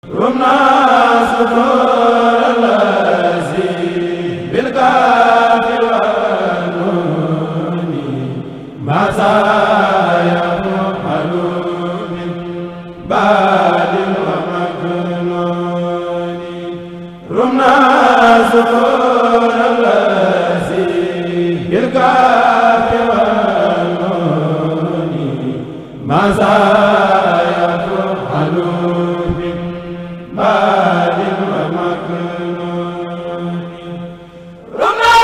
rumna sudur allazi bil kafir wa nuni masaya halumin badin wa magnuni rumna sudur allazi bil kafir wa nuni masaya halumin badin wa magnuni rumna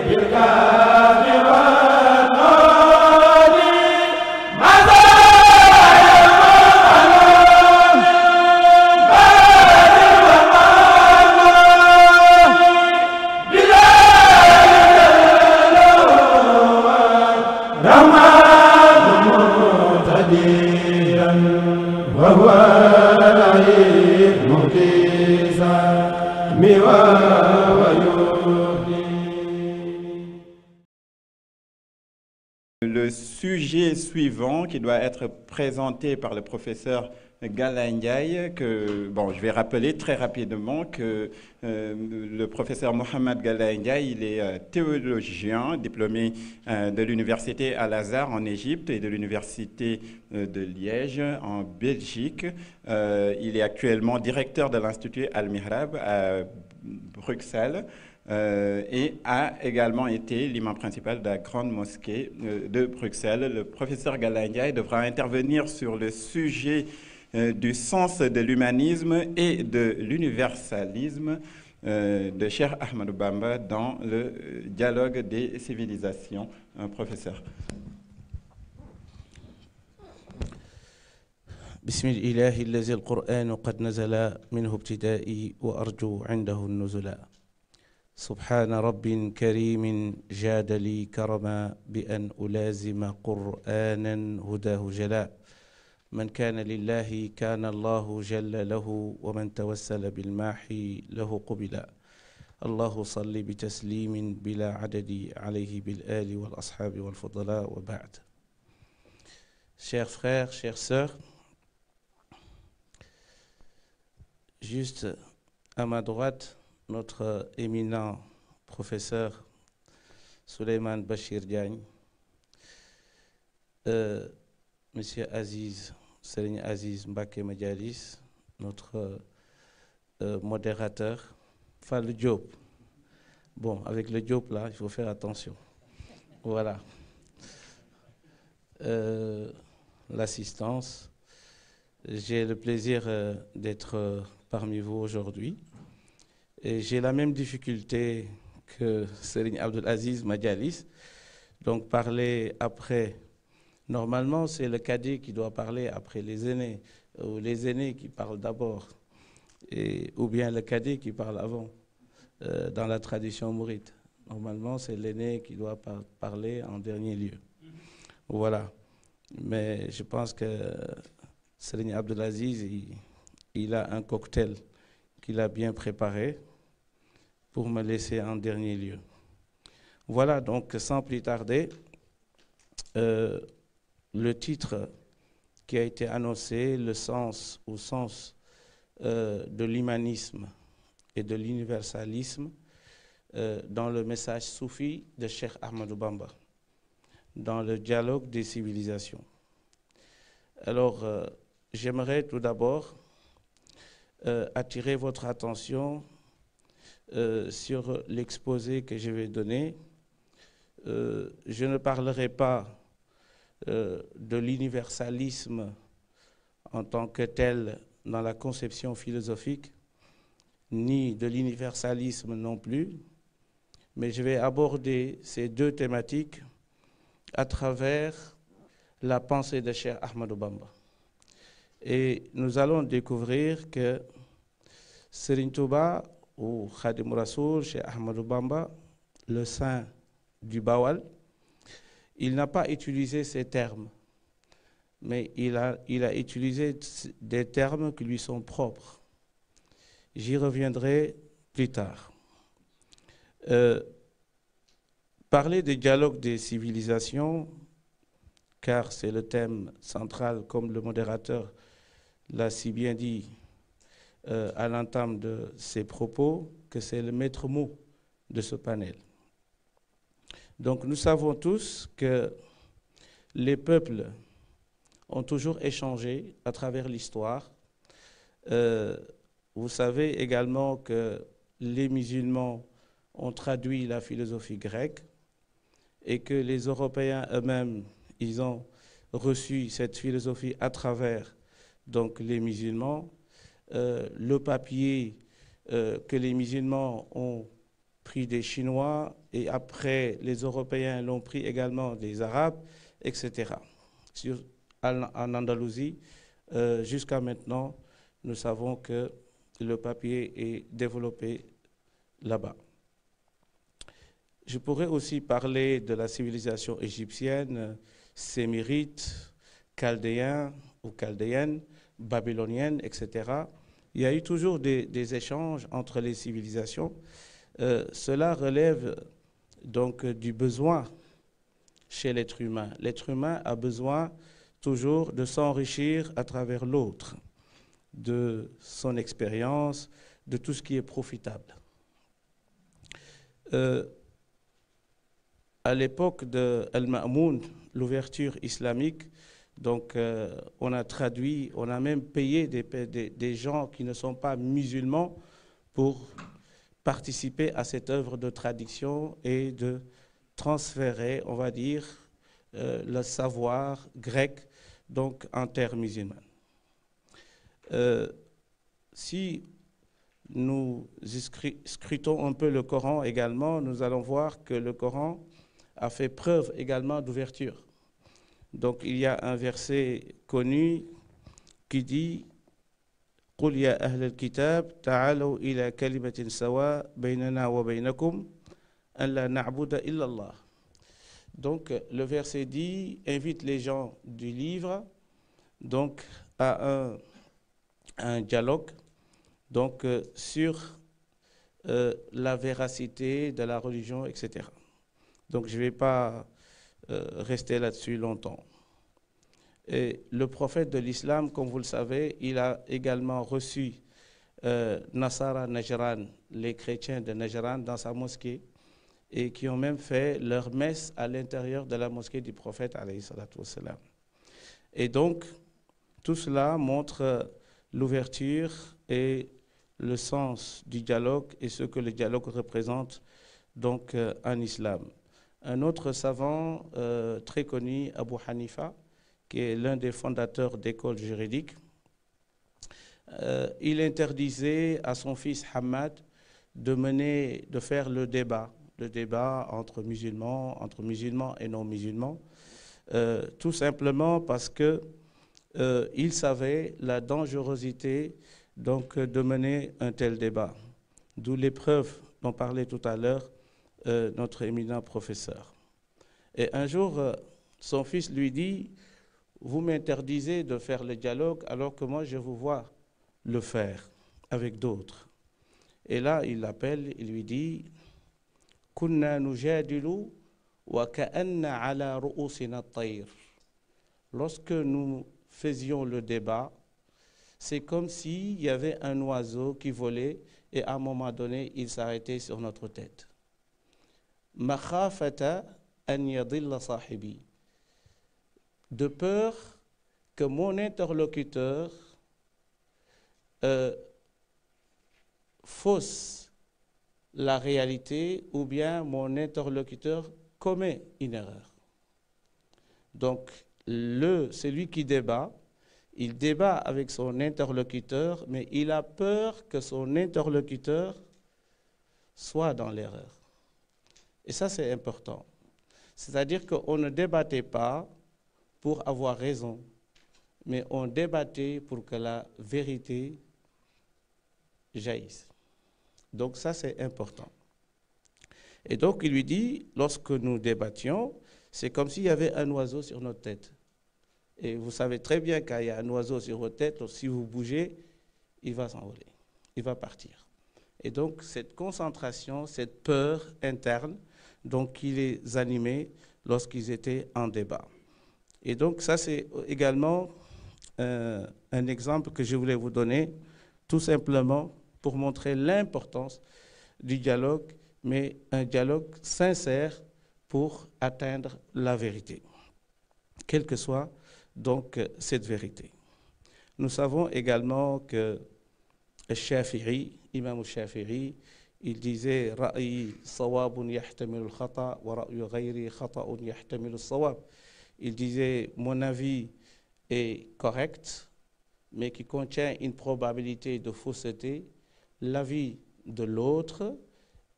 bil kafir wa nuni masaya halumin badin wa magnuni Le sujet suivant qui doit être présenté par le professeur Galaye Ndiaye, que je vais rappeler très rapidement que le professeur Mohamed Galaye Ndiaye, il est théologien, diplômé de l'université Al-Azhar en Égypte et de l'université de Liège en Belgique. Il est actuellement directeur de l'Institut Al-Mihrab à Bruxelles. Et a également été l'imam principal de la grande mosquée de Bruxelles. Le professeur Galaye Ndiaye devra intervenir sur le sujet du sens de l'humanisme et de l'universalisme de Cheikh Ahmadou Bamba dans le dialogue des civilisations. Professeur. بسم الإله الذي القرآن قد نزل منه ابتدائي وأرجو عنده النزلا سبحان رب كريم جاد لي كرما بأن ألازم قرآنا هداه جلا من كان لله كان الله جل له ومن توسل بالماحي له قبلا الله صل بتسليم بلا عدد عليه بالآل والأصحاب والفضلاء وبعد. Chers frères, chères sœurs, juste à ma droite, notre éminent professeur Souleymane Bachir Diagne, Monsieur Aziz, Serigne Aziz Mbacké Madialis, notre modérateur, le Diop. Bon, avec le Diop là, il faut faire attention. Voilà. L'assistance. J'ai le plaisir d'être parmi vous aujourd'hui. Et j'ai la même difficulté que Serigne Abdul Aziz Madialis. Donc parler après, normalement c'est le cadi qui doit parler après les aînés, ou les aînés qui parlent d'abord, ou bien le cadi qui parle avant, dans la tradition mouride. Normalement c'est l'aîné qui doit parler en dernier lieu. Voilà. Mais je pense que Serigne Abdul Aziz, il a un cocktail qu'il a bien préparé pour me laisser en dernier lieu. Voilà, donc sans plus tarder, le titre qui a été annoncé, le sens de l'humanisme et de l'universalisme dans le message soufi de Cheikh Ahmadou Bamba, dans le dialogue des civilisations. Alors, j'aimerais tout d'abord attirer votre attention sur l'exposé que je vais donner. Je ne parlerai pas de l'universalisme en tant que tel dans la conception philosophique, ni de l'universalisme non plus, mais je vais aborder ces deux thématiques à travers la pensée de Cheikh Ahmadou Bamba. Et nous allons découvrir que Serigne Touba ou Khadim Rassoul, Cheikh Ahmadou Bamba, le saint du Bawal, il n'a pas utilisé ces termes, mais il a utilisé des termes qui lui sont propres. J'y reviendrai plus tard. Parler de dialogue des civilisations, car c'est le thème central, comme le modérateur l'a si bien dit à l'entame de ses propos, que c'est le maître mot de ce panel. Donc nous savons tous que les peuples ont toujours échangé à travers l'histoire. Vous savez également que les musulmans ont traduit la philosophie grecque et que les Européens eux-mêmes, ils ont reçu cette philosophie à travers donc, les musulmans. Le papier que les musulmans ont pris des Chinois et après les Européens l'ont pris également des Arabes, etc. En Andalousie, jusqu'à maintenant, nous savons que le papier est développé là-bas. Je pourrais aussi parler de la civilisation égyptienne, sémérite, chaldéen ou chaldéenne, babylonienne, etc. Il y a eu toujours des échanges entre les civilisations. Cela relève donc du besoin chez l'être humain. L'être humain a besoin toujours de s'enrichir à travers l'autre, de son expérience, de tout ce qui est profitable. À l'époque de Al-Ma'moun, l'ouverture islamique, donc on a traduit, on a même payé des gens qui ne sont pas musulmans pour participer à cette œuvre de traduction et de transférer, on va dire, le savoir grec donc en terre musulmane. Si nous scrutons un peu le Coran également, nous allons voir que le Coran a fait preuve également d'ouverture. Donc il y a un verset connu qui dit قُلْ يَا أَهْلَ الْكِتَابِ تَعَالَوْا إِلَى كَلِمَةٍ سَوَاءٍ بَيْنَنَا وَبَيْنَكُمْ أَنْ لَا نَعْبُدَ إِلَّا اللَّهِ. Donc le verset dit, invite les gens du livre donc à un dialogue donc sur la véracité de la religion, etc. Donc je ne vais pas rester là-dessus longtemps. Et le prophète de l'islam, comme vous le savez, il a également reçu Nasara Najran, les chrétiens de Najran, dans sa mosquée, et qui ont même fait leur messe à l'intérieur de la mosquée du prophète, alayhi salatu wassalam. Et donc, tout cela montre l'ouverture et le sens du dialogue et ce que le dialogue représente donc en islam. Un autre savant très connu, Abu Hanifa, qui est l'un des fondateurs d'écoles juridiques, il interdisait à son fils Hamad de faire le débat entre musulmans et non musulmans, tout simplement parce que il savait la dangerosité donc de mener un tel débat. D'où l'épreuve dont parlait tout à l'heure notre éminent professeur. Et un jour, son fils lui dit, vous m'interdisez de faire le dialogue alors que moi je vous vois le faire avec d'autres. Et là, il l'appelle, il lui dit, Kunna nujadilu wa ka'anna ala ru'usina at-tayr. Lorsque nous faisions le débat, c'est comme s'il y avait un oiseau qui volait et à un moment donné, il s'arrêtait sur notre tête. Makhafata an yadilla sahibi. De peur que mon interlocuteur fausse la réalité ou bien mon interlocuteur commet une erreur. Donc, celui qui débat, il débat avec son interlocuteur, mais il a peur que son interlocuteur soit dans l'erreur. Et ça, c'est important. C'est-à-dire qu'on ne débattait pas pour avoir raison, mais on débattait pour que la vérité jaillisse. Donc ça, c'est important. Et donc, il lui dit, lorsque nous débattions, c'est comme s'il y avait un oiseau sur notre tête. Et vous savez très bien qu'il y a un oiseau sur votre tête, si vous bougez, il va s'envoler, il va partir. Et donc, cette concentration, cette peur interne, donc, qui les animait lorsqu'ils étaient en débat. Et donc ça, c'est également un exemple que je voulais vous donner, tout simplement pour montrer l'importance du dialogue, mais un dialogue sincère pour atteindre la vérité, quelle que soit donc cette vérité. Nous savons également que Shafi'i, Imam Shafi'i, il disait Ra'yi sawabun yahtamilu al-khata wa ra'yu ghayri khata'un yahtamilu al-sawab. Il disait mon avis est correct, mais qui contient une probabilité de fausseté. L'avis de l'autre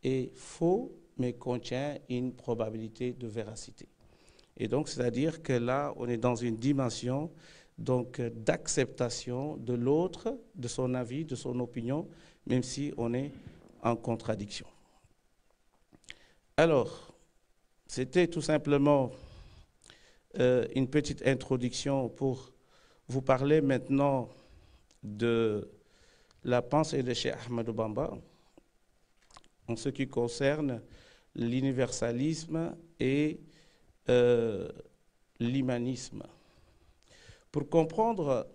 est faux, mais contient une probabilité de véracité. Et donc, c'est-à-dire que là, on est dans une dimension donc d'acceptation de l'autre, de son avis, de son opinion, même si on est en contradiction. Alors, c'était tout simplement une petite introduction pour vous parler maintenant de la pensée de Cheikh Ahmadou Bamba en ce qui concerne l'universalisme et l'humanisme. Pour comprendre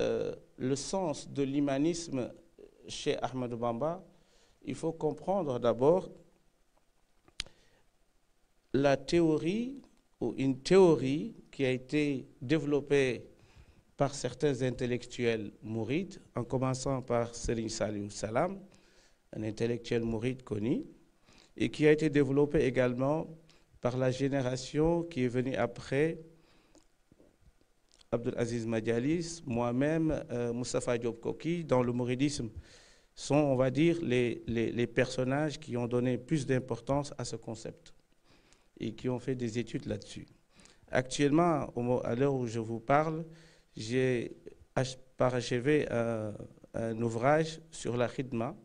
le sens de l'humanisme chez Ahmadou Bamba, il faut comprendre d'abord la théorie ou une théorie qui a été développée par certains intellectuels mourides, en commençant par Serigne Saliou Salam, un intellectuel mouride connu, et qui a été développée également par la génération qui est venue après Abdul Aziz Madialis, moi-même, Moustapha Diop Koki, dans le mouridisme, sont, on va dire, les personnages qui ont donné plus d'importance à ce concept et qui ont fait des études là-dessus. Actuellement, à l'heure où je vous parle, j'ai parachevé un ouvrage sur la khidma,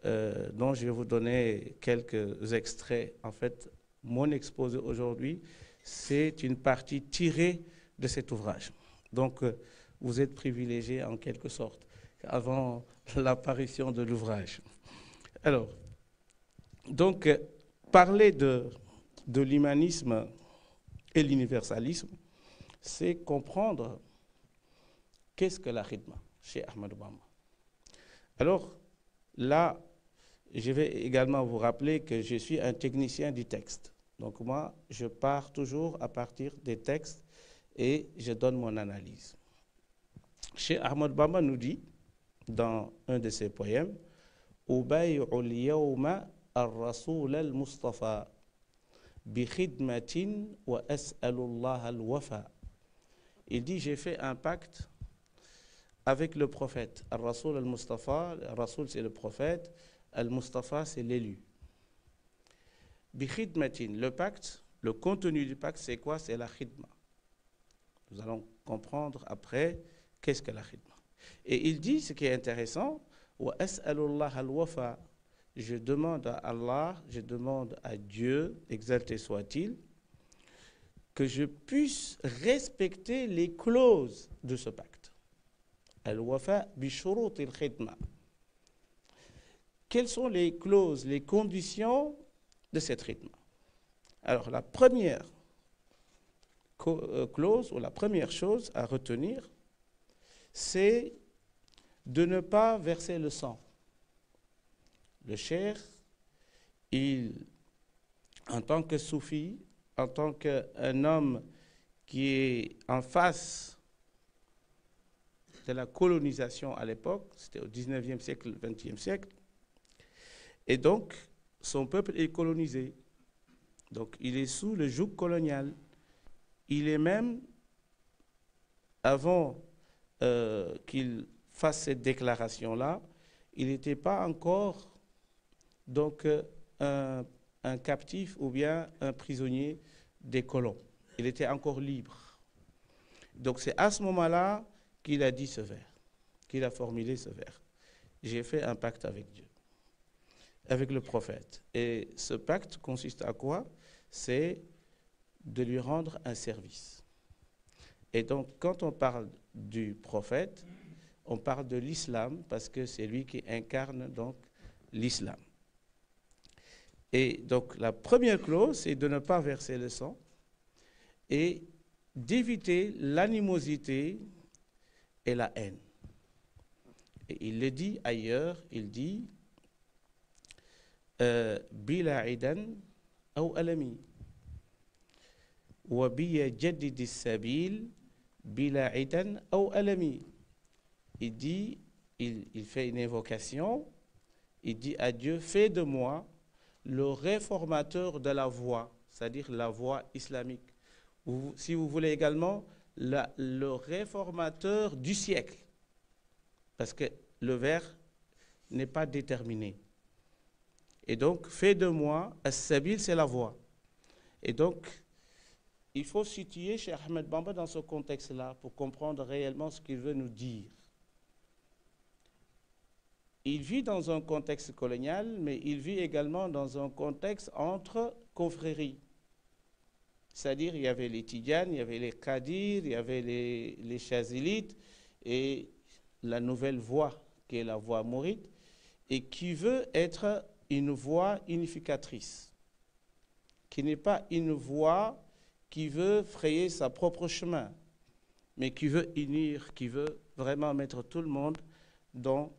dont je vais vous donner quelques extraits. En fait, mon exposé aujourd'hui, c'est une partie tirée de cet ouvrage. Donc, vous êtes privilégiés en quelque sorte avant l'apparition de l'ouvrage. Alors, donc, parler de l'humanisme et l'universalisme, c'est comprendre qu'est-ce que la khidma chez Ahmadou Bamba. Alors, là, je vais également vous rappeler que je suis un technicien du texte. Donc moi, je pars toujours à partir des textes et je donne mon analyse. Cheikh Ahmadou Bamba nous dit, dans un de ses poèmes, « Ubay'ul yawma ar-rasoul al-Mustafa bi khidmatin wa as'alullah al-wafa » Il dit, j'ai fait un pacte avec le prophète. Al-Rasoul al-Mustafa, Al-Rasoul c'est le prophète, Al-Mustafa c'est l'élu. Bi khidmatin, le pacte, le contenu du pacte c'est quoi? C'est la khidma. Nous allons comprendre après qu'est-ce que la khidma. Et il dit, ce qui est intéressant, wa as'alullah al-wafa, je demande à Allah, je demande à Dieu, exalté soit-il, que je puisse respecter les clauses de ce pacte. Al-wafa bi shurut al-khidma. Quelles sont les clauses, les conditions de cette khidma? Alors, la première clause ou la première chose à retenir, c'est de ne pas verser le sang. Le cheikh, en tant que soufi, en tant qu'un homme qui est en face de la colonisation à l'époque, c'était au 19e siècle, 20e siècle, et donc son peuple est colonisé. Donc il est sous le joug colonial. Il est même, avant qu'il fasse cette déclaration-là, il n'était pas encore donc un captif ou bien un prisonnier des colons. Il était encore libre. Donc c'est à ce moment-là qu'il a dit ce vers, qu'il a formulé ce vers. J'ai fait un pacte avec Dieu, avec le prophète. Et ce pacte consiste à quoi? C'est de lui rendre un service. Et donc quand on parle du prophète, on parle de l'islam parce que c'est lui qui incarne donc l'islam. Et donc la première clause, c'est de ne pas verser le sang. et d'éviter l'animosité et la haine. Et il le dit ailleurs, il dit bila idan ou alami wa biya jaddidi sabil bila idan ou alami. Il dit, il fait une invocation, il dit à Dieu, fais de moi le réformateur de la voie, c'est-à-dire la voie islamique. Ou, si vous voulez également, le réformateur du siècle, parce que le vers n'est pas déterminé. Et donc, fais de moi, as-sabil, c'est la voie. Et donc, il faut situer Cheikh Ahmed Bamba dans ce contexte-là pour comprendre réellement ce qu'il veut nous dire. Il vit dans un contexte colonial, mais il vit également dans un contexte entre confréries. C'est-à-dire, il y avait les Tidjanes, il y avait les Qadirs, il y avait les Chazilites, et la nouvelle voie, qui est la voie mouride, et qui veut être une voie unificatrice, qui n'est pas une voie qui veut frayer sa propre chemin, mais qui veut unir, qui veut vraiment mettre tout le monde dans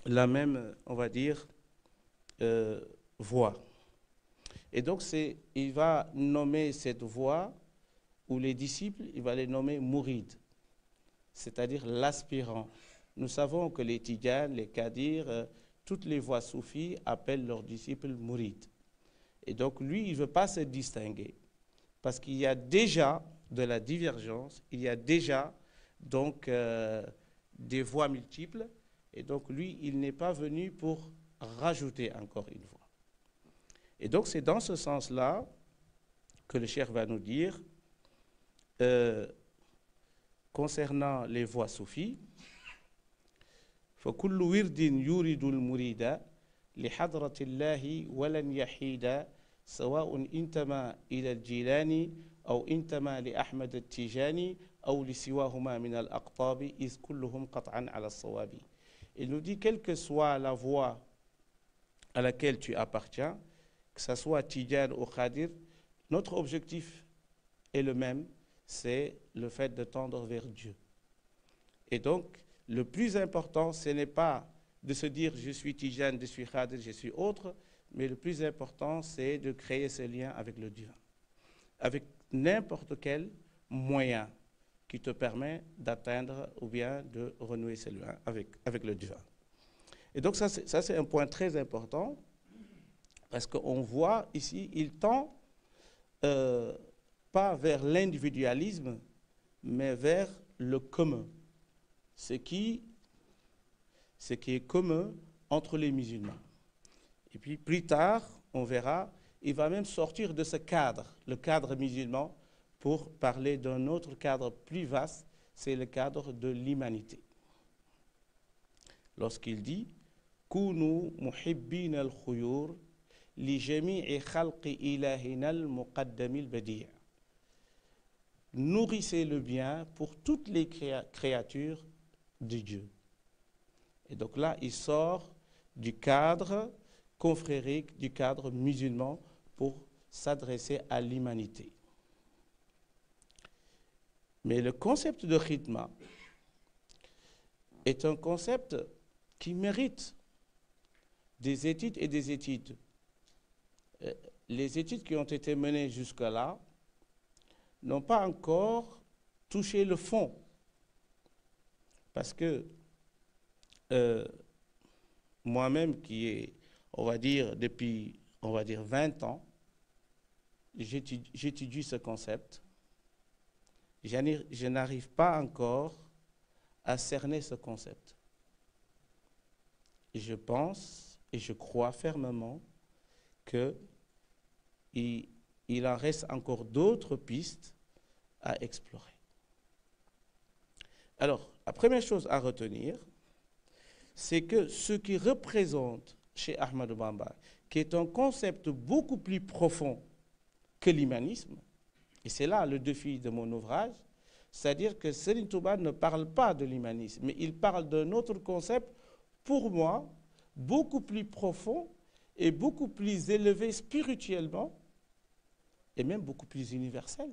la même, on va dire, voie. Et donc, il va nommer cette voie, ou les disciples, il va les nommer mourides, c'est-à-dire l'aspirant. Nous savons que les Tidjanes, les Qadirs, toutes les voies soufis appellent leurs disciples mourides. Et donc, lui, il ne veut pas se distinguer, parce qu'il y a déjà de la divergence, il y a déjà donc des voies multiples, et donc lui, il n'est pas venu pour rajouter encore une voie. Et donc c'est dans ce sens-là que le cheikh va nous dire, concernant les voies soufis, فَكُلُّ وِرْدٍ يُورِدُ الْمُرِيدَ لِحَضْرَةِ اللَّهِ وَلَنْ يَحِيدَ سواء انتمى إلى الجيلاني أو انتمى لأحمد التيجاني أو لسواهما من الأقطاب إذ كلهم قطعا على الصواب. Il nous dit, quelle que soit la voie à laquelle tu appartiens, que ce soit Tidjane ou Khadir, notre objectif est le même, c'est le fait de tendre vers Dieu. Et donc, le plus important, ce n'est pas de se dire je suis Tidjane, je suis Khadir, je suis autre, mais le plus important, c'est de créer ce lien avec le divin, avec n'importe quel moyen qui te permet d'atteindre ou bien de renouer ce lien avec le divin. Et donc ça c'est un point très important, parce qu'on voit ici, il tend pas vers l'individualisme, mais vers le commun, ce qui est commun entre les musulmans. Et puis plus tard, on verra, il va même sortir de ce cadre, le cadre musulman, pour parler d'un autre cadre plus vaste, c'est le cadre de l'humanité. Lorsqu'il dit « Kunu muhibbin al-khuyur li jami'i khalqi ilahina al-muqaddami al-badi'» Nourrissez le bien pour toutes les créatures de Dieu. Et donc là, il sort du cadre confrérique, du cadre musulman, pour s'adresser à l'humanité. Mais le concept de khidma est un concept qui mérite des études et des études. Les études qui ont été menées jusque-là n'ont pas encore touché le fond. Parce que moi-même qui ai, on va dire, depuis, 20 ans, j'étudie ce concept. Je n'arrive pas encore à cerner ce concept. Je pense et je crois fermement qu'il en reste encore d'autres pistes à explorer. Alors, la première chose à retenir, c'est que ce qui représente chez Ahmadou Bamba, qui est un concept beaucoup plus profond que l'humanisme, et c'est là le défi de mon ouvrage, c'est-à-dire que Serigne Touba ne parle pas de l'humanisme, mais il parle d'un autre concept, pour moi, beaucoup plus profond et beaucoup plus élevé spirituellement, et même beaucoup plus universel.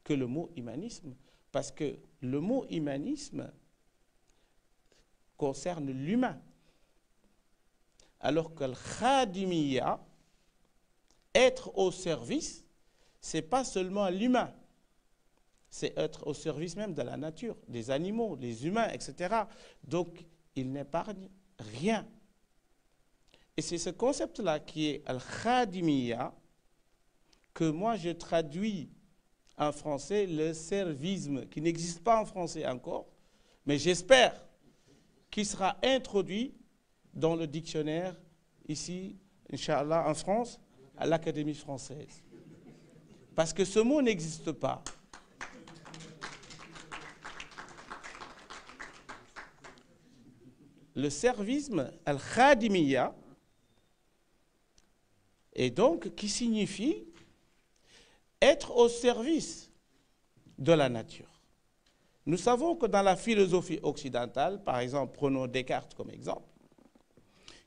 que le mot humanisme, parce que le mot humanisme concerne l'humain, alors que le khadimiyya, être au service, c'est pas seulement l'humain, c'est être au service même de la nature, des animaux, des humains, etc. Donc, il n'épargne rien. Et c'est ce concept-là qui est al-khadimiyya, que moi je traduis en français le servisme, qui n'existe pas en français encore, mais j'espère qu'il sera introduit dans le dictionnaire ici, Inch'Allah, en France, à l'Académie française. Parce que ce mot n'existe pas. Le servisme, al-khadimiyya, et donc qui signifie être au service de la nature. Nous savons que dans la philosophie occidentale, par exemple, prenons Descartes comme exemple,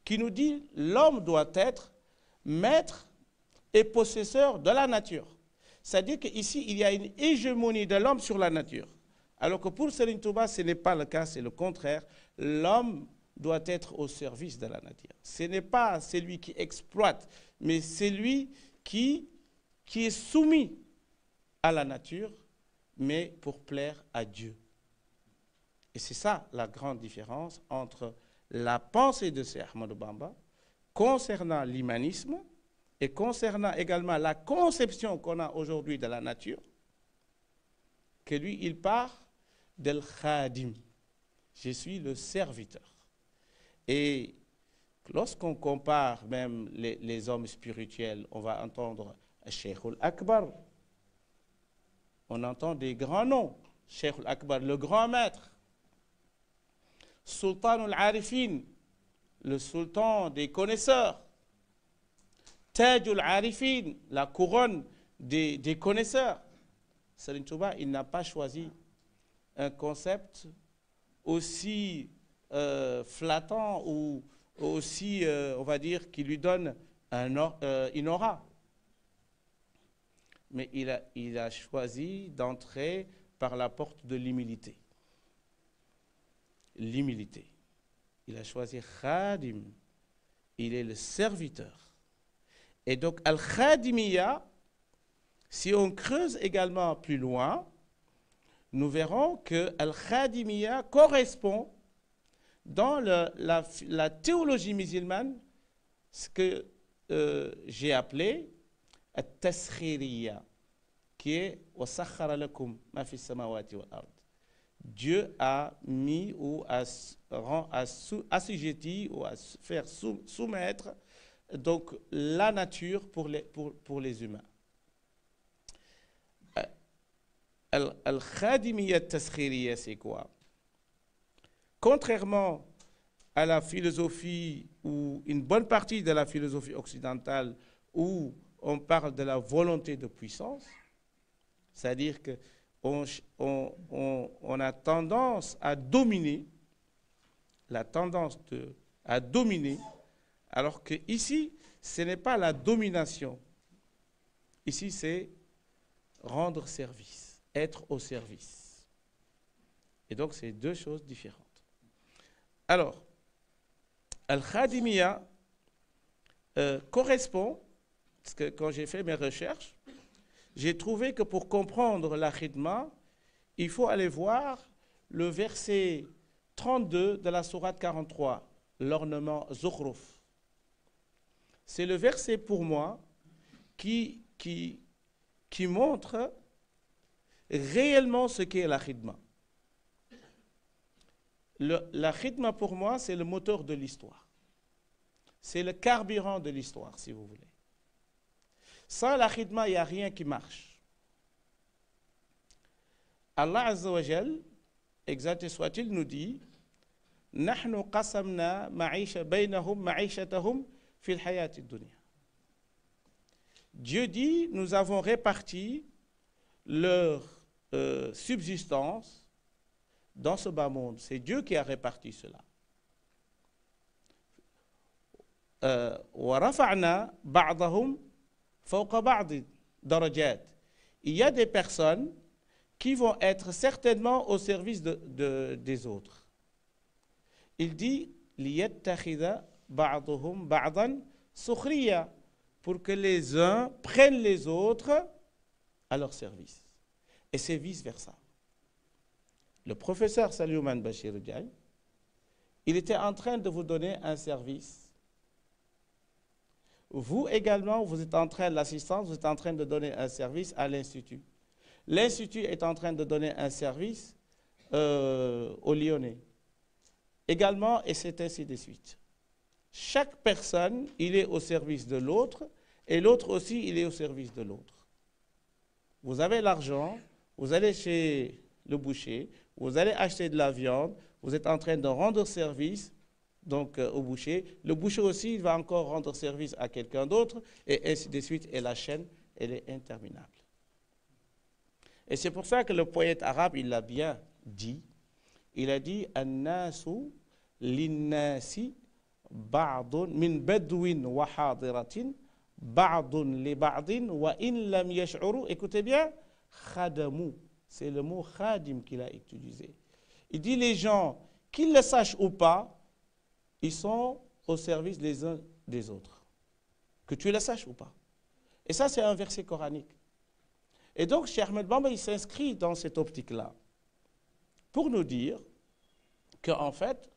qui nous dit l'homme doit être maître et possesseur de la nature. C'est-à-dire qu'ici, il y a une hégémonie de l'homme sur la nature. Alors que pour Serigne Touba, ce n'est pas le cas, c'est le contraire. L'homme doit être au service de la nature. Ce n'est pas celui qui exploite, mais celui qui est soumis à la nature, mais pour plaire à Dieu. Et c'est ça la grande différence entre la pensée de Cheikh Ahmadou Bamba concernant l'humanisme et concernant également la conception qu'on a aujourd'hui de la nature, que lui, il part del khadim. Je suis le serviteur. Et lorsqu'on compare même les hommes spirituels, on va entendre Cheikh al-Akbar. On entend des grands noms. Cheikh al-Akbar, le grand maître. Sultan al-Arifin, le sultan des connaisseurs. Taj al-Arifin, la couronne des connaisseurs. Serigne Touba, il n'a pas choisi un concept aussi flattant ou aussi, on va dire, qui lui donne une aura. Mais il a choisi d'entrer par la porte de l'humilité. L'humilité. Il a choisi Khadim. Il est le serviteur. Et donc, Al-Khadimiyya, si on creuse également plus loin, nous verrons que Al-Khadimiyya correspond dans la théologie musulmane, ce que j'ai appelé At-Taskhiriyya, qui est وَسَخَّرَ لَكُمْ مَا فِي السَّمَاوَاتِ وَالْأَرْضِ. Dieu a mis ou a assujetti ou à faire soumettre donc la nature pour les humains. Al-Khadimiyya Taskhiriyya, c'est quoi? Contrairement à la philosophie, ou une bonne partie de la philosophie occidentale, où on parle de la volonté de puissance, c'est-à-dire qu'on a tendance à dominer, à dominer, alors que ici, ce n'est pas la domination. Ici, c'est rendre service, être au service. Et donc, c'est deux choses différentes. Alors, Al-Khadimiyya correspond, parce que quand j'ai fait mes recherches, j'ai trouvé que pour comprendre la khidma, il faut aller voir le verset 32 de la sourate 43, l'ornement Zukhruf. C'est le verset pour moi qui montre réellement ce qu'est la khidma. La khidma pour moi, c'est le moteur de l'histoire. C'est le carburant de l'histoire, si vous voulez. Sans la khidma, il n'y a rien qui marche. Allah Azza wa Jal, exalté soit-il, nous dit « Nahnu qasamna ma'isha baynahum ma'ishatahum fil hayati dunya » Dieu dit, nous avons réparti leur subsistance dans ce bas monde. C'est Dieu qui a réparti cela. وَرَفَعْنَا بَعْضَهُمْ فَوْقَ بَعْضِ دَرَجَاتٍ. Il y a des personnes qui vont être certainement au service des autres. Il dit لِيَتَّخِذَ بَعْضُهُمْ بَعْضًا سُخْرِيًّا, pour que les uns prennent les autres à leur service. Et c'est vice-versa. Le professeur Salyouman Bachir Diagne, il était en train de vous donner un service. Vous également, vous êtes en train de l'assistance, vous êtes en train de donner un service à l'Institut. L'Institut est en train de donner un service aux Lyonnais. Également, et c'est ainsi de suite. Chaque personne, il est au service de l'autre, et l'autre aussi, il est au service de l'autre. Vous avez l'argent, vous allez chez le boucher, vous allez acheter de la viande, vous êtes en train de rendre service donc, au boucher. Le boucher aussi, il va encore rendre service à quelqu'un d'autre, et ainsi de suite. Et la chaîne, elle est interminable. Et c'est pour ça que le poète arabe, il l'a bien dit. Il a dit « An-nasu lin-nasi ba'dun min badwin wa hadiratin ba'dun li ba'din wa in lam yash'uru » Écoutez bien, « khadamu ». C'est le mot « khadim » qu'il a utilisé. Il dit les gens, qu'ils le sachent ou pas, ils sont au service les uns des autres. Que tu le saches ou pas. Et ça, c'est un verset coranique. Et donc, Cheikh Ahmed Bamba, il s'inscrit dans cette optique-là pour nous dire qu'en fait,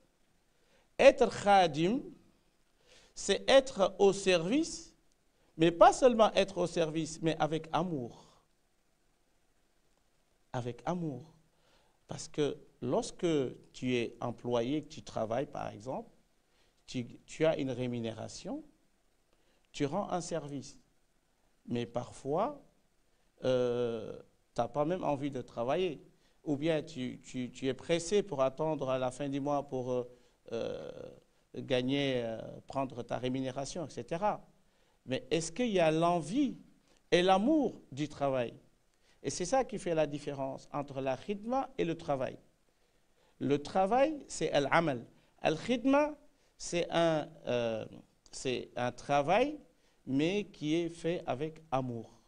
être khadim, c'est être au service, mais pas seulement être au service, mais avec amour. Avec amour. Parce que lorsque tu es employé, que tu travailles par exemple, tu as une rémunération, tu rends un service. Mais parfois, tu n'as pas même envie de travailler. Ou bien tu es pressé pour attendre à la fin du mois pour gagner, prendre ta rémunération, etc. Mais est-ce qu'il y a l'envie et l'amour du travail? Et c'est ça qui fait la différence entre la khidma et le travail. Le travail, c'est al-amal. Al-khidma, c'est un travail, mais qui est fait avec amour.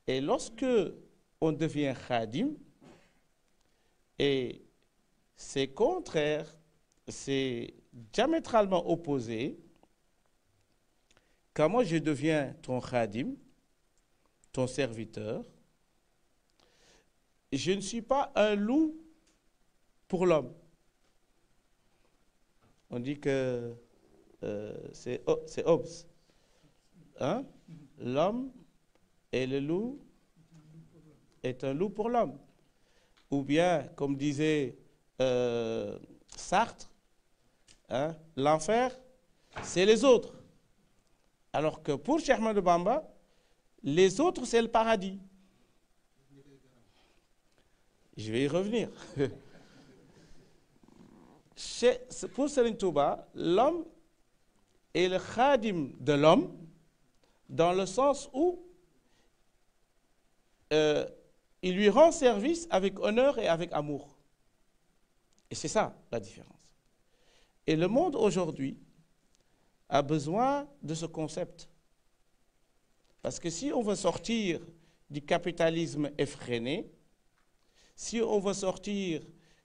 Et lorsque on devient khadim, et c'est contraire, c'est diamétralement opposé, quand moi je deviens ton khadim, ton serviteur, je ne suis pas un loup pour l'homme. On dit que c'est Hobbes. Hein? L'homme et le loup est un loup pour l'homme. Ou bien, comme disait Sartre, hein, l'enfer, c'est les autres. Alors que pour Cheikh Ahmadou Bamba, les autres, c'est le paradis. Je vais y revenir. Pour Serigne Touba, l'homme est le khadim de l'homme dans le sens où il lui rend service avec honneur et avec amour. Et c'est ça la différence. Et le monde aujourd'hui a besoin de ce concept. Parce que si on veut sortir du capitalisme effréné, si on veut sortir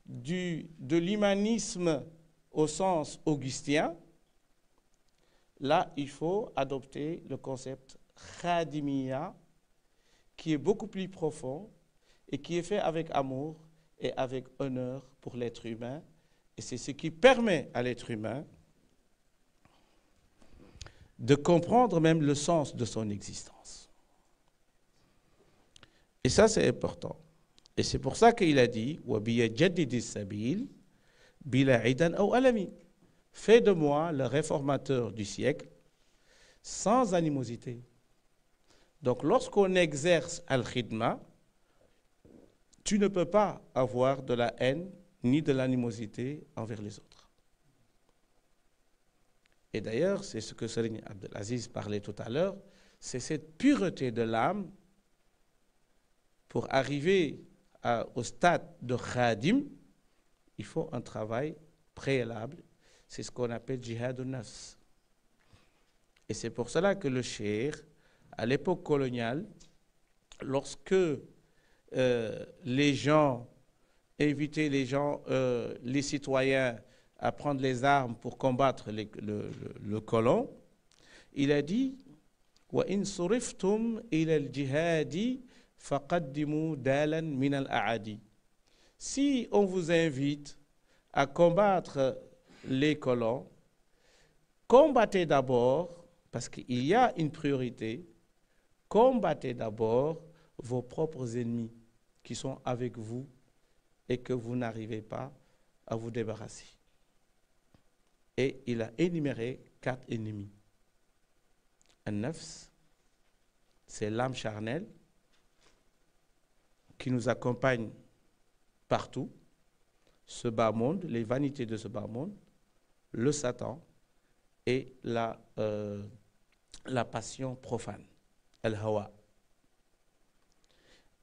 de l'humanisme au sens augustin, là, il faut adopter le concept khadimiyya, qui est beaucoup plus profond et qui est fait avec amour et avec honneur pour l'être humain. Et c'est ce qui permet à l'être humain de comprendre même le sens de son existence. Et ça, c'est important. Et c'est pour ça qu'il a dit « وَبِيَجَدِّدِ السَّبِيلِ بِلَا عِدًا أَوْ أَلَمِ » Fais de moi le réformateur du siècle sans animosité. Donc, lorsqu'on exerce al-khidma, tu ne peux pas avoir de la haine ni de l'animosité envers les autres. Et d'ailleurs, c'est ce que Serigne Abdelaziz parlait tout à l'heure, c'est cette pureté de l'âme pour arriver au stade de khadim, il faut un travail préalable. C'est ce qu'on appelle jihad al-nafs. Et c'est pour cela que le cheikh, à l'époque coloniale, lorsque les gens, inviter les gens, les citoyens à prendre les armes pour combattre le colon, il a dit وَإِن صُرِفْتُمْ إِلَى الْجِهَادِ فَقَدِّمُوا دَالًا مِنَ الْأَعَادِ. Si on vous invite à combattre les colons, combattez d'abord, parce qu'il y a une priorité, combattez d'abord vos propres ennemis qui sont avec vous et que vous n'arrivez pas à vous débarrasser. Et il a énuméré 4 ennemis. An-nafs, c'est l'âme charnelle qui nous accompagne partout, ce bas monde, les vanités de ce bas monde, le Satan et la passion profane, al-hawa.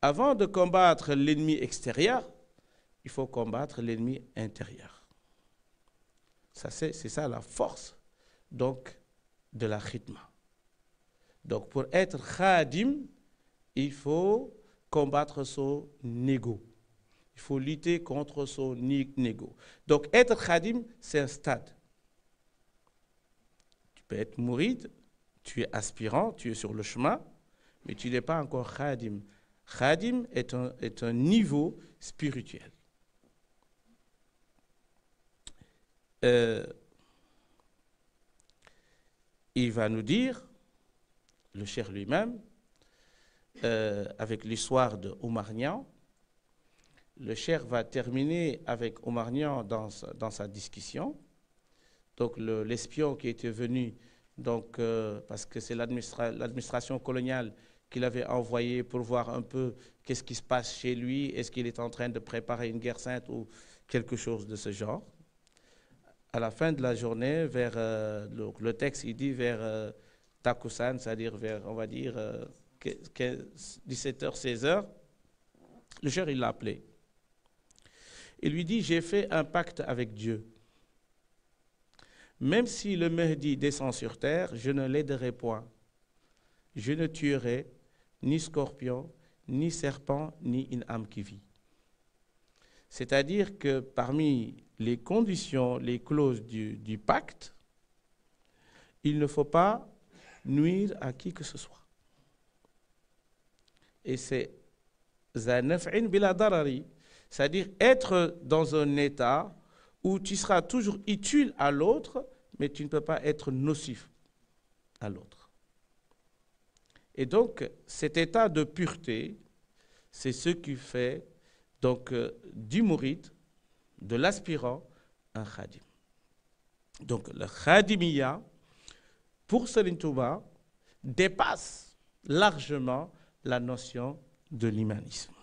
Avant de combattre l'ennemi extérieur, il faut combattre l'ennemi intérieur. C'est ça la force donc de la khidma. Donc pour être khadim, il faut combattre son ego. Il faut lutter contre son ego. Donc être khadim, c'est un stade. Tu peux être mouride, tu es aspirant, tu es sur le chemin, mais tu n'es pas encore khadim. Khadim est un niveau spirituel. Il va nous dire, le cheikh lui-même, avec l'histoire de Oumar Niang, le cheikh va terminer avec Oumar Niang dans sa discussion. Donc l'espion qui était venu, donc, parce que c'est l'administration coloniale qu'il avait envoyé pour voir un peu qu'est-ce qui se passe chez lui, est-ce qu'il est en train de préparer une guerre sainte ou quelque chose de ce genre. À la fin de la journée, vers le texte, il dit vers Takusan, c'est-à-dire vers, on va dire, 17h, 16h, le cheikh, il l'a appelé. Il lui dit, j'ai fait un pacte avec Dieu. Même si le Mahdi descend sur terre, je ne l'aiderai point. Je ne tuerai ni scorpion, ni serpent, ni une âme qui vit. C'est-à-dire que parmi les conditions, les clauses du pacte, il ne faut pas nuire à qui que ce soit. Et c'est zanaf'in bila darari, c'est-à-dire être dans un état où tu seras toujours utile à l'autre, mais tu ne peux pas être nocif à l'autre. Et donc, cet état de pureté, c'est ce qui fait donc du mouride, de l'aspirant, un khadim. Donc, le khadimiyya, pour Serigne Touba, dépasse largement la notion de l'humanisme.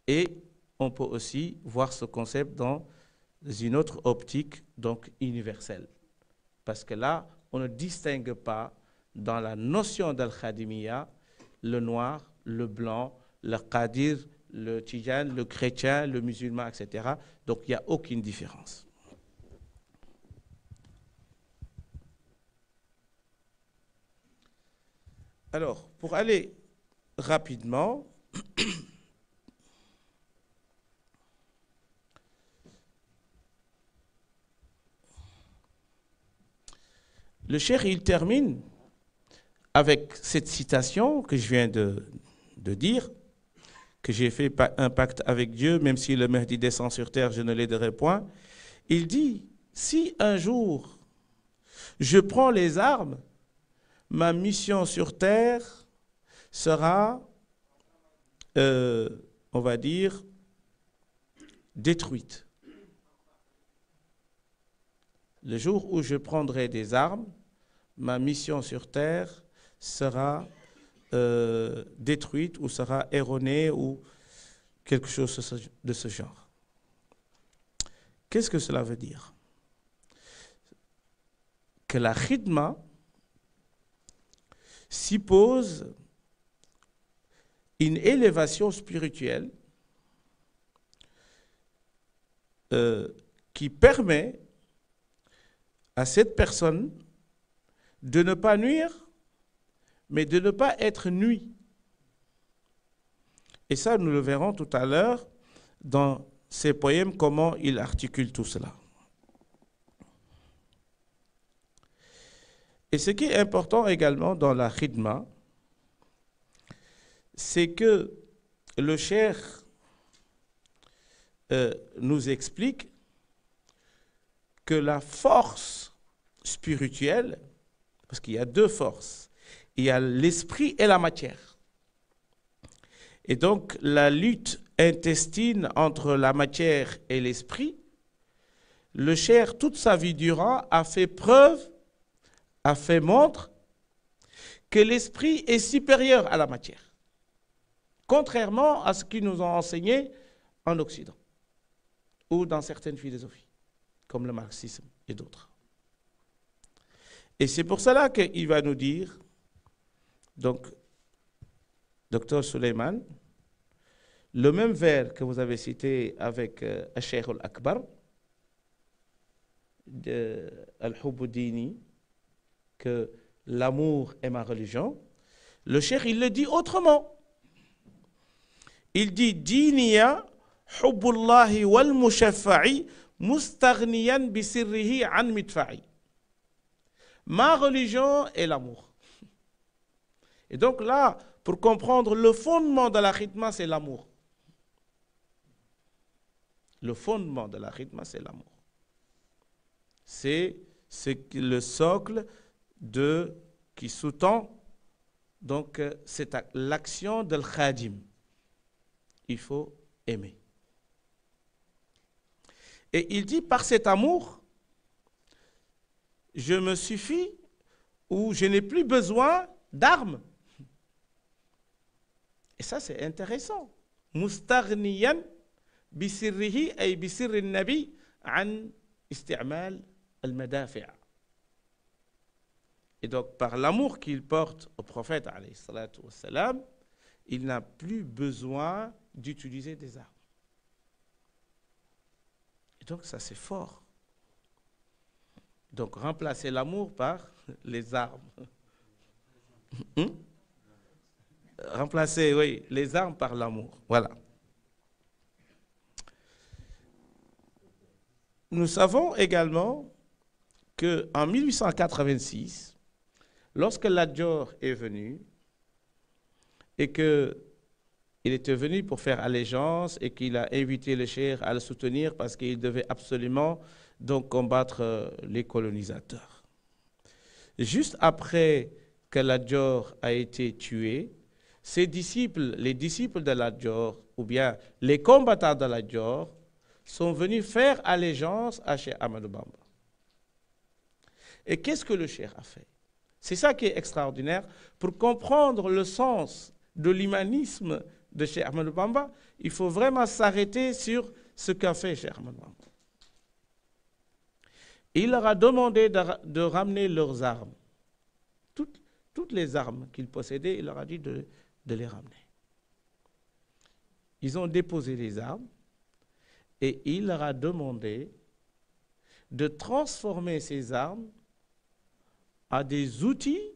Et on peut aussi voir ce concept dans une autre optique, donc universelle. Parce que là, on ne distingue pas dans la notion d'al-khadimiyya le noir, le blanc, le qadir, le tijane, le chrétien, le musulman, etc. Donc il n'y a aucune différence. Alors, pour aller rapidement, le cheikh, il termine avec cette citation que je viens de dire, que j'ai fait un pacte avec Dieu, même si le Mahdi descend sur terre, je ne l'aiderai point. Il dit, si un jour je prends les armes, ma mission sur terre sera, on va dire, détruite. Le jour où je prendrai des armes, ma mission sur terre sera détruite ou sera erronée ou quelque chose de ce genre. Qu'est-ce que cela veut dire? Que la khidma suppose une élévation spirituelle qui permet à cette personne de ne pas nuire, mais de ne pas être nui. Et ça, nous le verrons tout à l'heure dans ses poèmes, comment il articule tout cela. Et ce qui est important également dans la khidma, c'est que le cheikh nous explique que la force spirituelle, parce qu'il y a deux forces, il y a l'esprit et la matière. Et donc la lutte intestine entre la matière et l'esprit, le cheikh toute sa vie durant a fait preuve, a fait montre que l'esprit est supérieur à la matière, contrairement à ce qu'ils nous ont enseigné en Occident ou dans certaines philosophies, comme le marxisme et d'autres. Et c'est pour cela qu'il va nous dire, donc, Dr Suleiman, le même vers que vous avez cité avec Cheikh al-Akbar, de Al-Hubbu Dini, que l'amour est ma religion, le cheikh, il le dit autrement. Il dit Diniya hubbullahi wal mushaffa'i mustaghniyan bi sirrihi an midfa'i. Ma religion est l'amour. Et donc là, pour comprendre le fondement de la khidma, c'est l'amour. Le fondement de la khidma, c'est l'amour. C'est le socle qui sous-tend donc c'est l'action de l'khadim. Il faut aimer. Et il dit, par cet amour, je me suffis ou je n'ai plus besoin d'armes. Et ça, c'est intéressant. Mustaghniyan bisirrihi ay bisirri nabi an isti'mal al-madafi'. Et donc, par l'amour qu'il porte au prophète, alayhi salatu wassalam, il n'a plus besoin d'utiliser des armes. Et donc, ça, c'est fort. Donc, remplacer l'amour par les armes. Remplacer, oui, les armes par l'amour. Voilà. Nous savons également qu'en 1886, lorsque Lat Dior est venu et qu'il était venu pour faire allégeance et qu'il a invité le cheikh à le soutenir parce qu'il devait absolument donc combattre les colonisateurs. Juste après que Lat Dior a été tué, ses disciples, les disciples de Lat Dior, ou bien les combattants de Lat Dior, sont venus faire allégeance à Cheikh Ahmadou Bamba. Et qu'est-ce que le cheikh a fait? C'est ça qui est extraordinaire. Pour comprendre le sens de l'humanisme de Cheikh Ahmadou Bamba, il faut vraiment s'arrêter sur ce qu'a fait Cheikh Ahmadou Bamba. Il leur a demandé de ramener leurs armes. Toutes les armes qu'ils possédaient, il leur a dit de les ramener. Ils ont déposé les armes et il leur a demandé de transformer ces armes à des outils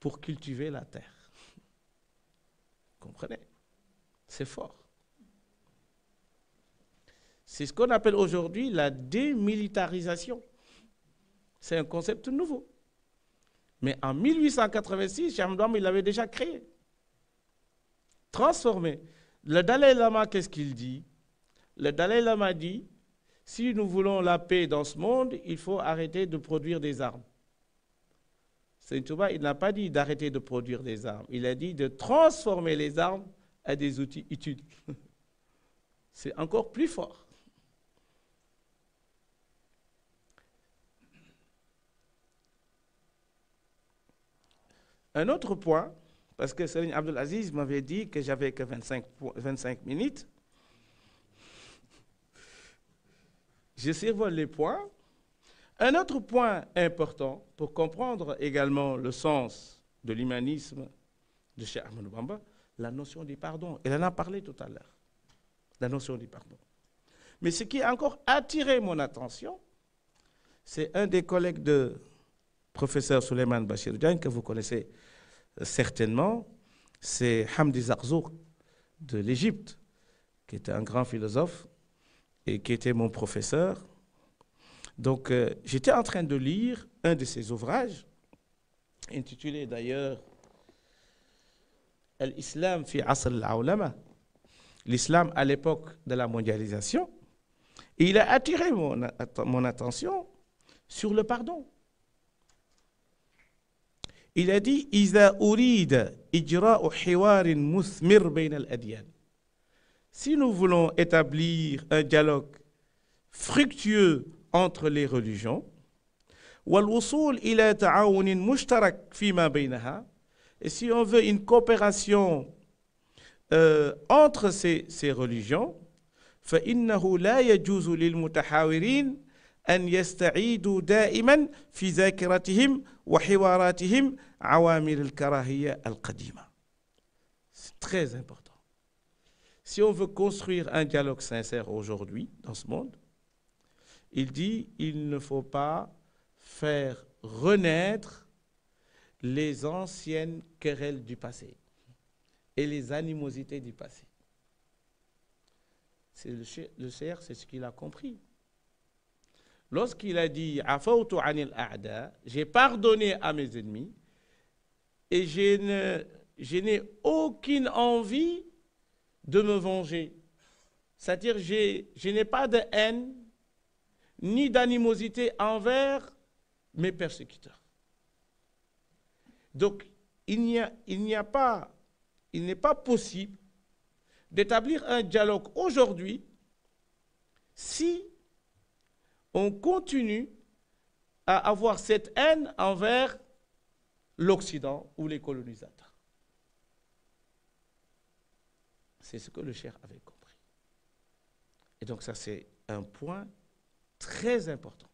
pour cultiver la terre. Vous comprenez? C'est fort. C'est ce qu'on appelle aujourd'hui la démilitarisation. C'est un concept nouveau. Mais en 1886, Cheikh Ahmadou Bamba, il l'avait déjà créé. Transformé. Le Dalai Lama, qu'est-ce qu'il dit? Le Dalai Lama dit, si nous voulons la paix dans ce monde, il faut arrêter de produire des armes. Seigneur Touba, il n'a pas dit d'arrêter de produire des armes. Il a dit de transformer les armes à des outils utiles. C'est encore plus fort. Un autre point, parce que Serigne Abdul Aziz m'avait dit que j'avais que 25 minutes. Je survole les points. Un autre point important pour comprendre également le sens de l'humanisme de Cheikh Ahmadou Bamba, la notion du pardon. Elle en a parlé tout à l'heure, la notion du pardon. Mais ce qui a encore attiré mon attention, c'est un des collègues de professeur Souleymane Bachir Diagne, que vous connaissez certainement, c'est Hamdi Zarzouk de l'Égypte, qui était un grand philosophe et qui était mon professeur. Donc, j'étais en train de lire un de ses ouvrages, intitulé d'ailleurs « Al-Islam fi asr al-awlama », l'islam à l'époque de la mondialisation. Et il a attiré mon attention sur le pardon. Il a dit « Iza urida ijra'u hiwarin muthmir bayna al-adyan ». Si nous voulons établir un dialogue fructueux entre les religions, والوصول إلى تعاون مشترك فيما بينها, et si on veut une coopération entre ces religions, فإنه لا يجوز للمتحاورين أن يستعيدوا دائما في ذاكرتهم وحواراتهم عوامل الكراهية القديمة. C'est très important. Si on veut construire un dialogue sincère aujourd'hui dans ce monde, il dit il ne faut pas faire renaître les anciennes querelles du passé et les animosités du passé. Le Cheikh, c'est ce qu'il a compris. Lorsqu'il a dit « Afawtu anil a'da », j'ai pardonné à mes ennemis et je n'ai aucune envie de me venger. C'est-à-dire je n'ai pas de haine ni d'animosité envers mes persécuteurs. Donc, il n'est pas possible d'établir un dialogue aujourd'hui si on continue à avoir cette haine envers l'Occident ou les colonisateurs. C'est ce que le Cheikh avait compris. Et donc ça, c'est un point très important.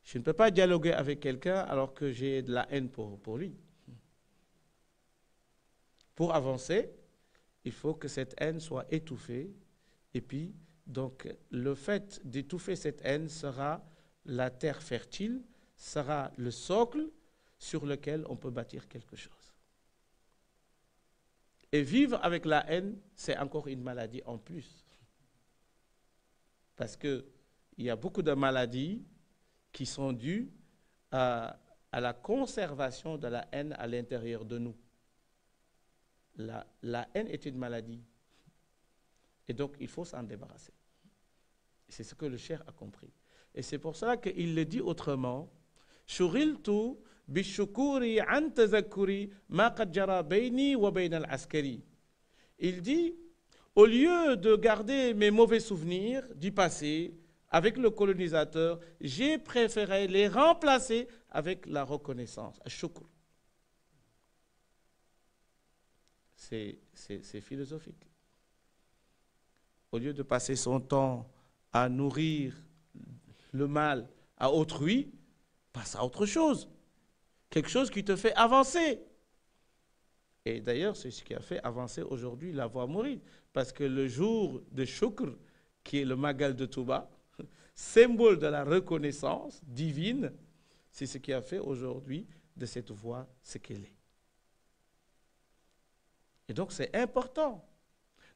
Je ne peux pas dialoguer avec quelqu'un alors que j'ai de la haine pour lui. Pour avancer, il faut que cette haine soit étouffée. Et puis, donc, le fait d'étouffer cette haine sera la terre fertile, sera le socle sur lequel on peut bâtir quelque chose. Et vivre avec la haine, c'est encore une maladie en plus. Parce qu'il y a beaucoup de maladies qui sont dues à la conservation de la haine à l'intérieur de nous. La haine est une maladie. Et donc, il faut s'en débarrasser. C'est ce que le Cheikh a compris. Et c'est pour ça qu'il le dit autrement. « Shughiltu bishukuri an tazakkuri ma qad jara bayni wa bayna al-askari » Il dit, au lieu de garder mes mauvais souvenirs du passé avec le colonisateur, j'ai préféré les remplacer avec la reconnaissance, al-shukr. C'est philosophique. Au lieu de passer son temps à nourrir le mal à autrui, passe à autre chose. Quelque chose qui te fait avancer. Et d'ailleurs, c'est ce qui a fait avancer aujourd'hui la voie mouride. Parce que le jour de Shukr, qui est le Magal de Touba, symbole de la reconnaissance divine, c'est ce qui a fait aujourd'hui de cette voie ce qu'elle est. Et donc, c'est important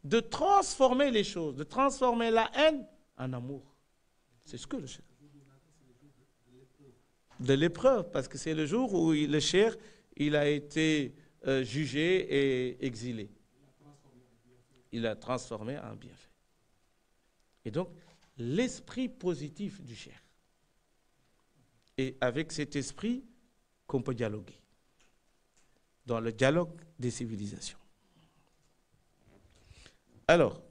de transformer les choses, de transformer la haine en amour. C'est ce que le Cheikh. De l'épreuve, parce que c'est le jour où le Cheikh, il a été jugé et exilé. Il a transformé en bienfait. Et donc, l'esprit positif du Cheikh. Et avec cet esprit qu'on peut dialoguer. Dans le dialogue des civilisations. Alors,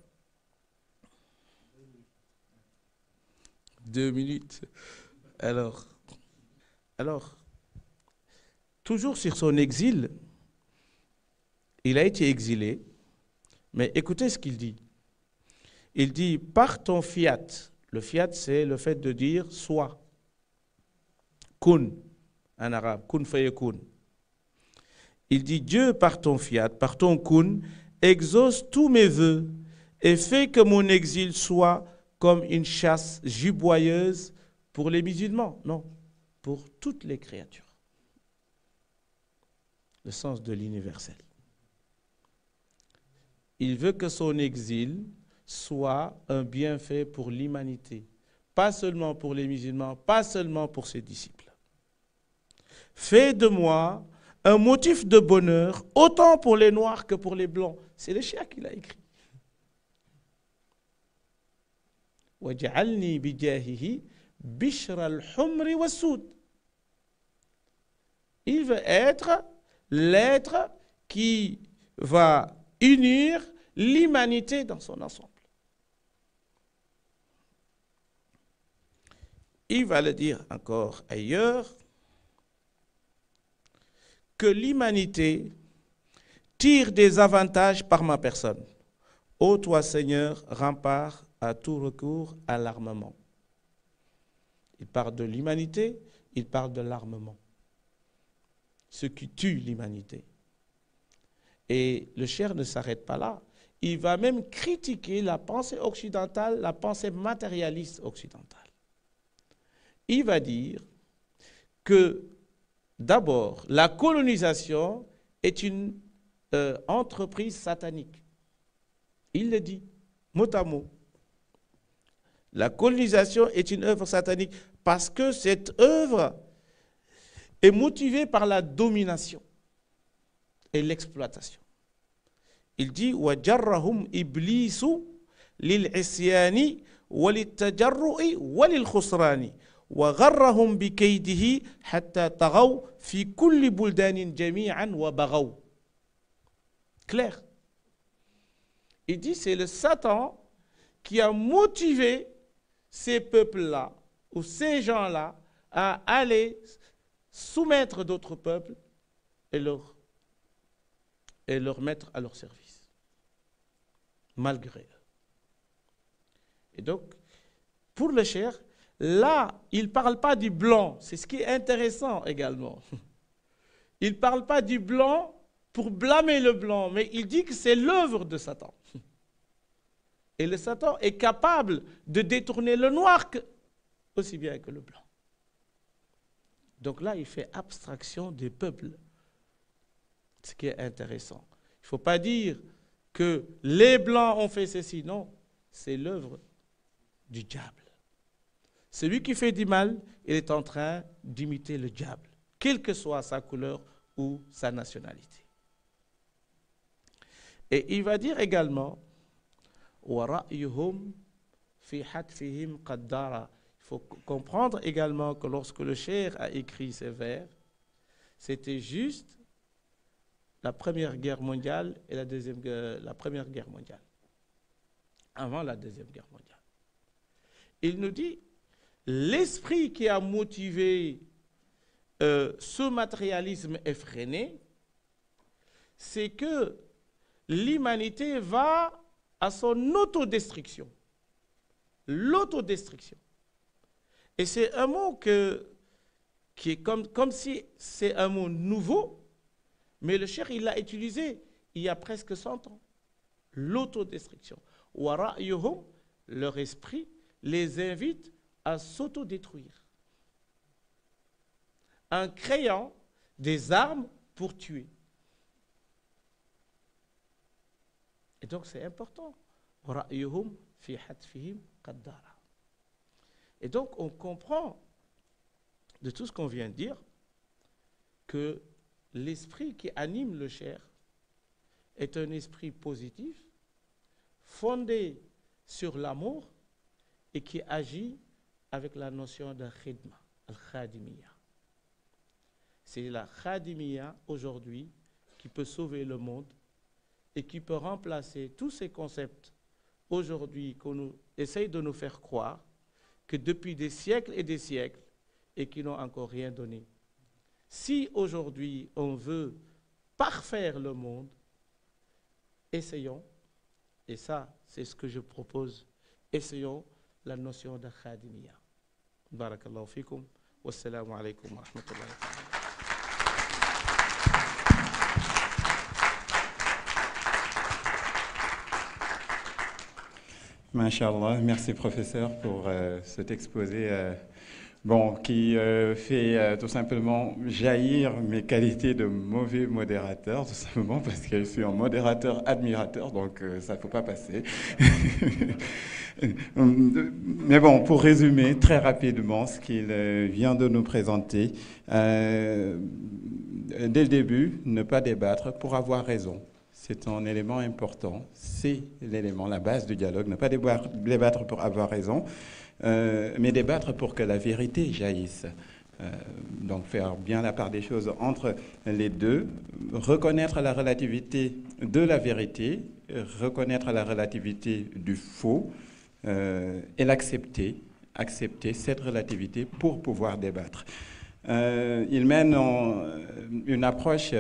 2 minutes. Alors, toujours sur son exil, il a été exilé, mais écoutez ce qu'il dit. Il dit, par ton fiat, le fiat c'est le fait de dire soit, kun, en arabe, kun fayakun. Il dit, Dieu par ton fiat, par ton kun, exauce tous mes vœux et fait que mon exil soit comme une chasse giboyeuse pour les musulmans. Non, pour toutes les créatures. Le sens de l'universel. il veut que son exil soit un bienfait pour l'humanité, pas seulement pour les musulmans, pas seulement pour ses disciples. Fais de moi un motif de bonheur, autant pour les noirs que pour les blancs. C'est le cheikh qui l'a écrit. وَجَعَلْنِي بِجَاهِهِ بِشْرَ الْحُمْرِ وَالسُّودِ. Il veut être l'être qui va unir l'humanité dans son ensemble. Il va le dire encore ailleurs, que l'humanité tire des avantages par ma personne. Ô toi Seigneur, rempart à tout recours à l'armement. Il parle de l'humanité, il parle de l'armement. Ce qui tue l'humanité. Et le cheikh ne s'arrête pas là. Il va même critiquer la pensée occidentale, la pensée matérialiste occidentale. Il va dire que d'abord, la colonisation est une entreprise satanique. Il le dit, mot à mot. La colonisation est une œuvre satanique parce que cette œuvre est motivée par la domination et l'exploitation. Il dit وَجَرَّهُمْ إِبْلِيسُ لِلْعِصْيَانِ وَلِلتَّجَرُّءِ وَلِلْخُسْرَانِ وَغَرَّهُمْ بِكَيْدِهِ حَتَّى طَغَوْا فِي كُلِّ بُلْدَانٍ جَمِيعًا وَبَغَوْا. Clair. Il dit c'est le Satan qui a motivé ces peuples-là ou ces gens-là à aller soumettre d'autres peuples et leur mettre à leur service, malgré eux. Et donc, pour le cheikh, là, il ne parle pas du blanc, c'est ce qui est intéressant également. Il ne parle pas du blanc pour blâmer le blanc, mais il dit que c'est l'œuvre de Satan. Et le Satan est capable de détourner le noir aussi bien que le blanc. Donc là, il fait abstraction des peuples. Ce qui est intéressant. Il ne faut pas dire que les Blancs ont fait ceci. Non, c'est l'œuvre du diable. Celui qui fait du mal, il est en train d'imiter le diable, quelle que soit sa couleur ou sa nationalité. Et il va dire également وَرَأْيُهُمْ فِي حَتْفِهِمْ قَدْ دَارَ. Il faut comprendre également que lorsque le cheikh a écrit ces vers, c'était juste la Première Guerre mondiale et la Première Guerre mondiale, avant la Deuxième Guerre mondiale. Il nous dit, l'esprit qui a motivé ce matérialisme effréné, c'est que l'humanité va à son autodestruction. L'autodestruction. Et c'est un mot qui est comme si c'est un mot nouveau, mais le cheikh, il l'a utilisé il y a presque 100 ans. L'autodestruction. Wara'yuhum, leur esprit, les invite à s'autodétruire en créant des armes pour tuer. Et donc c'est important. Wara'yuhum fi hatfihim qad dara. Et donc on comprend de tout ce qu'on vient de dire que l'esprit qui anime le cheikh est un esprit positif, fondé sur l'amour et qui agit avec la notion de khidma, al-khadimiyya. C'est la khadimiyya aujourd'hui qui peut sauver le monde et qui peut remplacer tous ces concepts aujourd'hui qu'on nous essaye de nous faire croire que depuis des siècles et des siècles et qui n'ont encore rien donné. Si aujourd'hui on veut parfaire le monde, essayons, et ça c'est ce que je propose, essayons la notion de khadimiyya. Barakallahu fikum, wassalamu alaikum wa rahmatullahi wa barakatuh. Masha'Allah, merci professeur pour cet exposé bon, qui fait tout simplement jaillir mes qualités de mauvais modérateur, tout simplement parce que je suis un modérateur admirateur, donc ça ne faut pas passer. Mais bon, pour résumer très rapidement ce qu'il vient de nous présenter, dès le début, ne pas débattre pour avoir raison. C'est un élément important, c'est l'élément, la base du dialogue, ne pas débattre pour avoir raison, mais débattre pour que la vérité jaillisse. Donc faire bien la part des choses entre les deux, reconnaître la relativité de la vérité, reconnaître la relativité du faux, et l'accepter, accepter cette relativité pour pouvoir débattre. Il mène une approche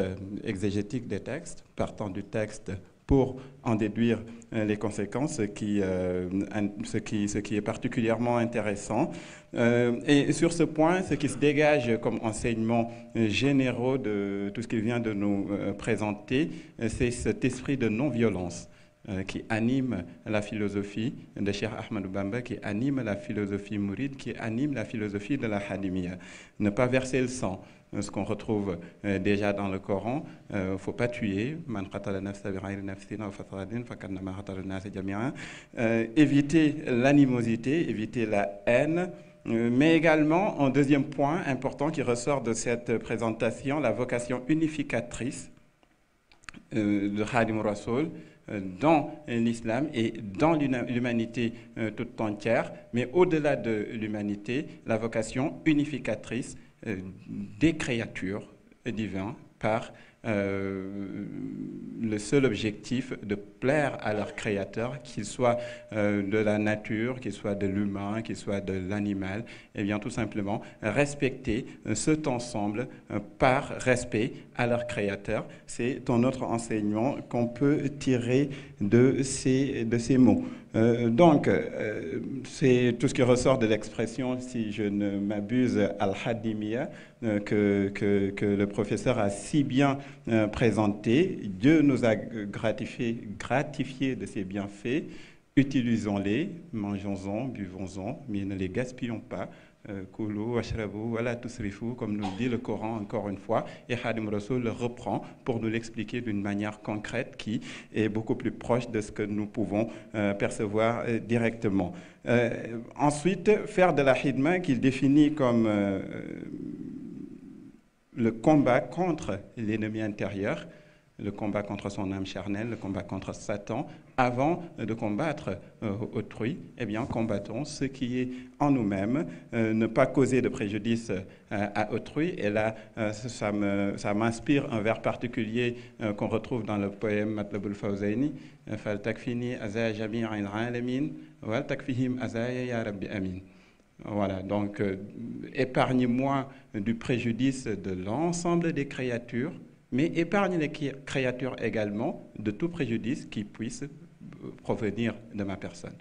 exégétique des textes, partant du texte pour en déduire les conséquences, ce qui est particulièrement intéressant. Et sur ce point, ce qui se dégage comme enseignements généraux de tout ce qu'il vient de nous présenter, c'est cet esprit de non-violence qui anime la philosophie de Cheikh Ahmadou Bamba, qui anime la philosophie mouride, qui anime la philosophie de la Hadimiyya. Ne pas verser le sang, ce qu'on retrouve déjà dans le Coran. Il ne faut pas tuer. Éviter l'animosité, éviter la haine. Mais également, un deuxième point important qui ressort de cette présentation, la vocation unificatrice de Khadim Rassoul dans l'islam et dans l'humanité toute entière, mais au-delà de l'humanité, la vocation unificatrice des créatures divines par le seul objectif de plaire à leur créateur, qu'il soit de la nature, qu'il soit de l'humain, qu'il soit de l'animal, et bien tout simplement respecter cet ensemble par respect à leur créateur. C'est un autre enseignement qu'on peut tirer de ces mots. Donc, c'est tout ce qui ressort de l'expression, si je ne m'abuse, al-Hadimiyya, que le professeur a si bien présenté. Dieu nous a gratifié de ses bienfaits. Utilisons-les, mangeons-en, buvons-en, mais ne les gaspillons pas. Koulou, washrabou, wala tusrifu, comme nous dit le Coran encore une fois, et Khadim Rassoul le reprend pour nous l'expliquer d'une manière concrète qui est beaucoup plus proche de ce que nous pouvons percevoir directement. Ensuite, faire de la khidma qu'il définit comme le combat contre l'ennemi intérieur, le combat contre son âme charnelle, le combat contre Satan. Avant de combattre autrui, eh bien, combattons ce qui est en nous-mêmes, ne pas causer de préjudice à autrui. Et là, ça m'inspire un vers particulier qu'on retrouve dans le poème Matlabul Fawzayni, Fal takfini azaya jami'al alamin, wal takfihim azaya ya rabbi amin. Voilà, donc épargne-moi du préjudice de l'ensemble des créatures, mais épargne les créatures également de tout préjudice qui puisse provenir de ma personne.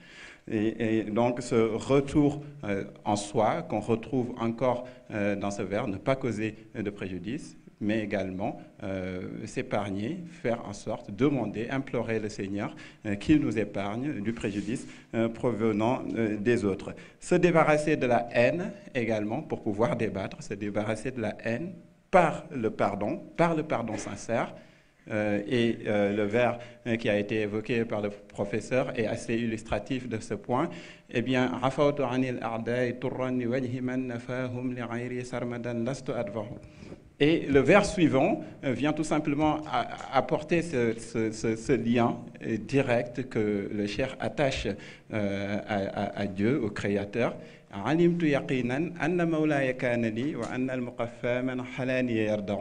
Et donc ce retour en soi qu'on retrouve encore dans ce vers, ne pas causer de préjudice, mais également s'épargner, faire en sorte, demander, implorer le Seigneur qu'il nous épargne du préjudice provenant des autres. Se débarrasser de la haine également pour pouvoir débattre, se débarrasser de la haine par le pardon sincère. Le vers qui a été évoqué par le professeur est assez illustratif de ce point. Eh bien, rafautu anil a'da'i turran li wajhi man nafahum li ghayri sarmadan lastu advahu. Et le vers suivant vient tout simplement apporter ce lien direct que le cheikh attache à Dieu, au Créateur.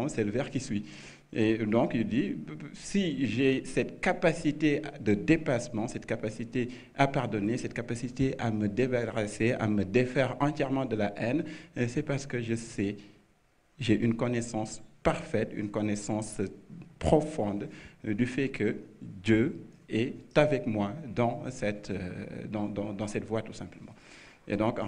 C'est le vers qui suit. Et donc il dit, si j'ai cette capacité de dépassement, cette capacité à pardonner, cette capacité à me débarrasser, à me défaire entièrement de la haine, c'est parce que je sais, j'ai une connaissance parfaite, une connaissance profonde du fait que Dieu est avec moi dans cette voie tout simplement. Et donc,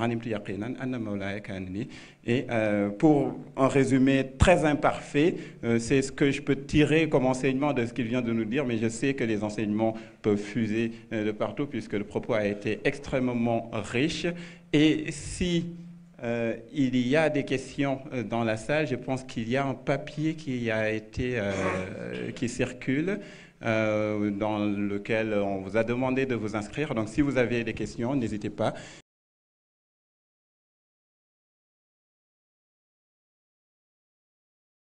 pour un résumé très imparfait, c'est ce que je peux tirer comme enseignement de ce qu'il vient de nous dire, mais je sais que les enseignements peuvent fuser de partout puisque le propos a été extrêmement riche. Et si Il y a des questions dans la salle. Je pense qu'il y a un papier qui a été, qui circule, dans lequel on vous a demandé de vous inscrire. Donc, si vous avez des questions, n'hésitez pas.